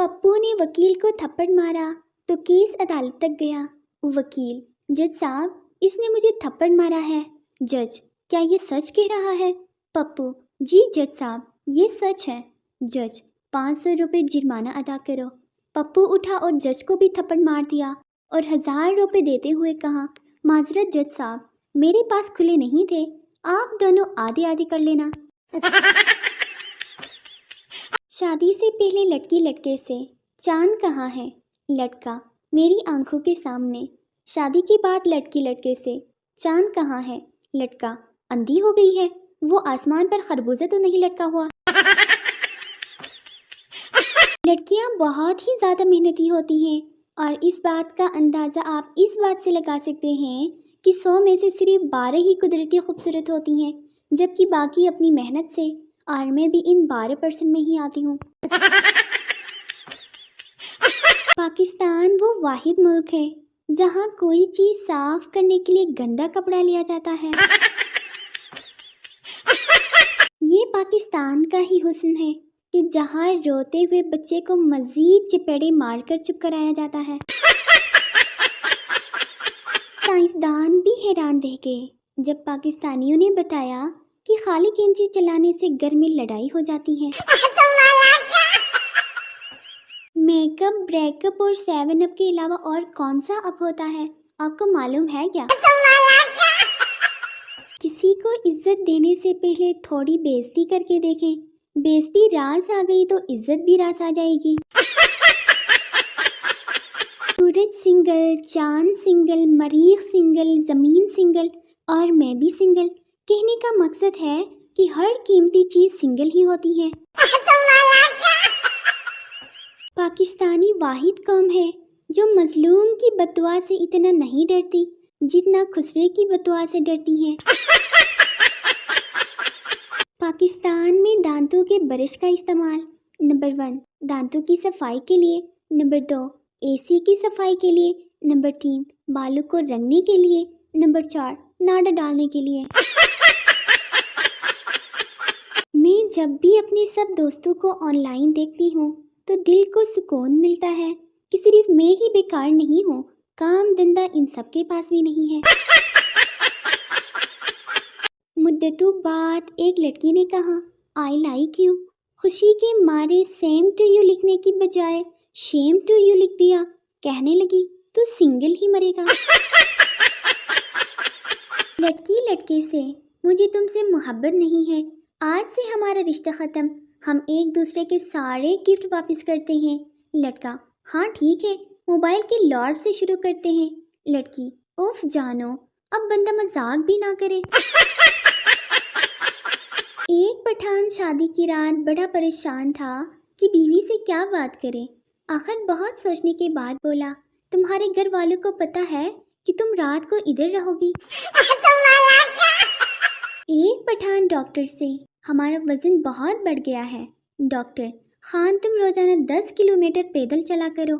پپو نے وکیل کو تھپڑ مارا تو کیس عدالت تک گیا۔ وکیل: جج صاحب، اس نے مجھے تھپڑ مارا ہے۔ جج: کیا یہ سچ کہہ رہا ہے؟ پپو: جی جج صاحب، یہ سچ ہے۔ جج: 500 روپے جرمانہ ادا کرو۔ پپو اٹھا اور جج کو بھی تھپڑ مار دیا اور 1000 روپے دیتے ہوئے کہا: معذرت جج صاحب، میرے پاس کھلے نہیں تھے، آپ دونوں آدھے آدھے کر لینا۔ شادی سے پہلے لڑکی لڑکے سے: چاند کہاں ہے؟ لڑکا: میری آنکھوں کے سامنے۔ شادی کے بعد لڑکی لڑکے سے: چاند کہاں ہے؟ لڑکا: اندھی ہو گئی ہے، وہ آسمان پر خربوزہ تو نہیں لٹکا ہوا۔ لڑکیاں بہت ہی زیادہ محنتی ہوتی ہیں اور اس بات کا اندازہ آپ اس بات سے لگا سکتے ہیں کہ 100 میں سے صرف 12 ہی قدرتی خوبصورت ہوتی ہیں، جبکہ باقی اپنی محنت سے، اور میں بھی ان 12% میں ہی آتی ہوں۔ پاکستان وہ واحد ملک ہے جہاں کوئی چیز صاف کرنے کے لیے گندا کپڑا لیا جاتا ہے۔ یہ پاکستان کا ہی حسن ہے کہ جہاں روتے ہوئے بچے کو مزید چپیڑے مار کر چپ کرایا جاتا ہے۔ سائنسدان بھی حیران رہ گئے جب پاکستانیوں نے بتایا کہ خالی کینچی چلانے سے گھر میں لڑائی ہو جاتی ہے۔ میک اپ، بریک اپ اور 7 اپ کے علاوہ اور کون سا اپ ہوتا ہے، آپ کو معلوم ہے کیا؟ کسی کو عزت دینے سے پہلے تھوڑی بےعزتی کر کے دیکھیں، بےعزتی راز آ گئی تو عزت بھی راز آ جائے گی۔ سورج سنگل، چاند سنگل، مریخ سنگل، زمین سنگل اور میں بھی سنگل۔ کہنے کا مقصد ہے کہ ہر قیمتی چیز سنگل ہی ہوتی ہے۔ پاکستانی واحد قوم ہے جو مظلوم کی بددعا سے اتنا نہیں ڈرتی جتنا خسرے کی بددعا سے ڈرتی ہے۔ پاکستان میں دانتوں کے برش کا استعمال: نمبر 1 دانتوں کی صفائی کے لیے، نمبر 2 AC کی صفائی کے لیے، نمبر 3 بالوں کو رنگنے کے لیے، نمبر 4 ناڑا ڈالنے کے لیے۔ میں جب بھی اپنے سب دوستوں کو آن لائن دیکھتی ہوں تو دل کو سکون ملتا ہے کہ صرف میں ہی بیکار نہیں ہوں، کام دھندہ ان سب کے پاس بھی نہیں ہے۔ مدتوں بعد ایک لڑکی نے کہا آئی لائک یو، خوشی کے مارے سیم ٹو یو لکھنے کی بجائے شیم ٹو یو لکھ دیا، کہنے لگی تو سنگل ہی مرے گا۔ لڑکی لڑکے سے: مجھے تم سے محبت نہیں ہے، آج سے ہمارا رشتہ ختم، ہم ایک دوسرے کے سارے گفٹ واپس کرتے ہیں۔ لڑکا: ہاں ٹھیک ہے، موبائل کے لاٹ سے شروع کرتے ہیں۔ لڑکی: اوف جانو، اب بندہ مذاق بھی نہ کرے۔ ایک پٹھان شادی کی رات بڑا پریشان تھا کہ بیوی سے کیا بات کرے، آخر بہت سوچنے کے بعد بولا: تمہارے گھر والوں کو پتہ ہے کہ تم رات کو ادھر رہو گی؟ ایک پٹھان ڈاکٹر سے: ہمارا وزن بہت بڑھ گیا ہے۔ ڈاکٹر: خان تم روزانہ 10 کلومیٹر پیدل چلا کرو۔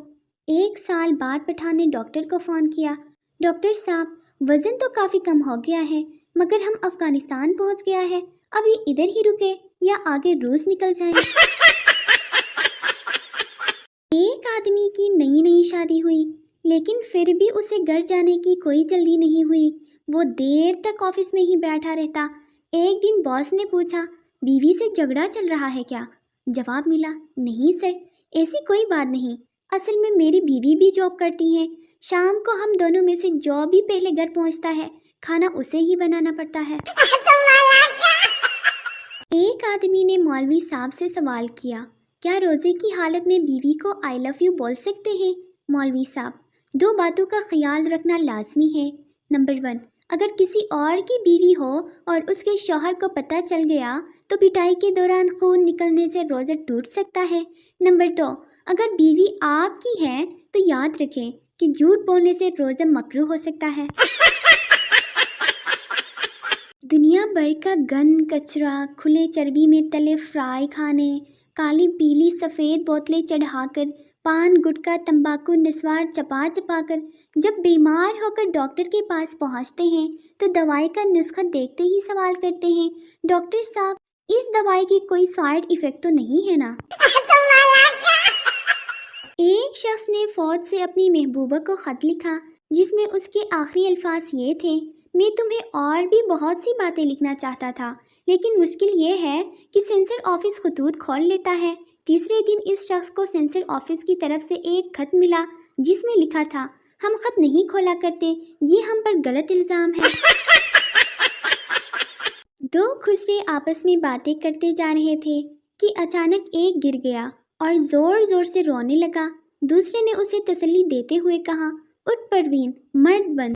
1 سال بعد پٹھان نے ڈاکٹر کو فون کیا: ڈاکٹر صاحب، وزن تو کافی کم ہو گیا ہے مگر ہم افغانستان پہنچ گیا ہے، اب یہ ادھر ہی رکے یا آگے روس نکل جائیں؟ ایک آدمی کی نئی شادی ہوئی لیکن پھر بھی اسے گھر جانے کی کوئی جلدی نہیں ہوئی، وہ دیر تک آفس میں ہی بیٹھا رہتا۔ ایک دن باس نے پوچھا: بیوی سے جھگڑا چل رہا ہے کیا؟ جواب ملا: نہیں سر، ایسی کوئی بات نہیں، اصل میں میری بیوی بھی جاب کرتی ہے، شام کو ہم دونوں میں سے جو بھی پہلے گھر پہنچتا ہے کھانا اسے ہی بنانا پڑتا ہے۔ ایک آدمی نے مولوی صاحب سے سوال کیا: کیا روزے کی حالت میں بیوی کو آئی لو یو بول سکتے ہیں؟ مولوی صاحب: 2 باتوں کا خیال رکھنا لازمی ہے، نمبر 1 اگر کسی اور کی بیوی ہو اور اس کے شوہر کو پتہ چل گیا تو پٹائی کے دوران خون نکلنے سے روزہ ٹوٹ سکتا ہے، نمبر 2 اگر بیوی آپ کی ہے تو یاد رکھیں کہ جھوٹ بولنے سے روزہ مکروہ ہو سکتا ہے۔ دنیا بھر کا گند کچرا، کھلے چربی میں تلے فرائی کھانے، کالی پیلی سفید بوتلیں چڑھا کر، پان گٹکا تمباکو نسوار چپا کر جب بیمار ہو کر ڈاکٹر کے پاس پہنچتے ہیں تو دوائی کا نسخہ دیکھتے ہی سوال کرتے ہیں: ڈاکٹر صاحب، اس دوائی کی کوئی سائیڈ ایفیکٹ تو نہیں ہے نا؟ ایک شخص نے فوج سے اپنی محبوبہ کو خط لکھا جس میں اس کے آخری الفاظ یہ تھے، میں تمہیں اور بھی بہت سی باتیں لکھنا چاہتا تھا لیکن مشکل یہ ہے کہ سینسر آفس خطوط کھول لیتا ہے۔ تیسرے دن اس شخص کو سینسر آفس کی طرف سے ایک خط ملا جس میں لکھا تھا، ہم خط نہیں کھولا کرتے، یہ ہم پر غلط الزام ہے۔ دو خسرے آپس میں باتیں کرتے جا رہے تھے کہ اچانک ایک گر گیا اور زور زور سے رونے لگا۔ دوسرے نے اسے تسلی دیتے ہوئے کہا، اٹھ پروین، مرد بن۔